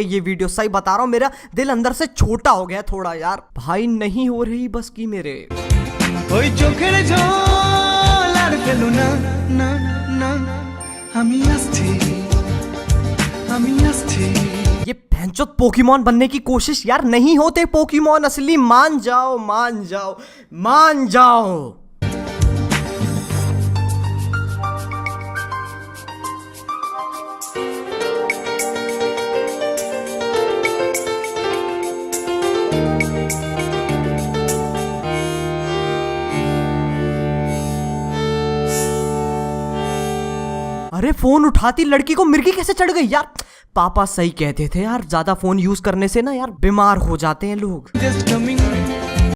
ये वीडियो सही बता रहा हूँ, मेरा दिल अंदर से छोटा हो गया थोड़ा यार। भाई नहीं हो रही बस की मेरे। ওই চোখের জল আর ফেলো না না না আমি আসছি ये भैंचोद पोकेमॉन बनने की कोशिश यार नहीं होते पोकेमॉन असली। मान जाओ मान जाओ मान जाओ। अरे फोन उठाती लड़की को मिर्गी कैसे चढ़ गई यार। पापा सही कहते थे यार, ज्यादा फोन यूज करने से ना यार बीमार हो जाते हैं लोग। Just coming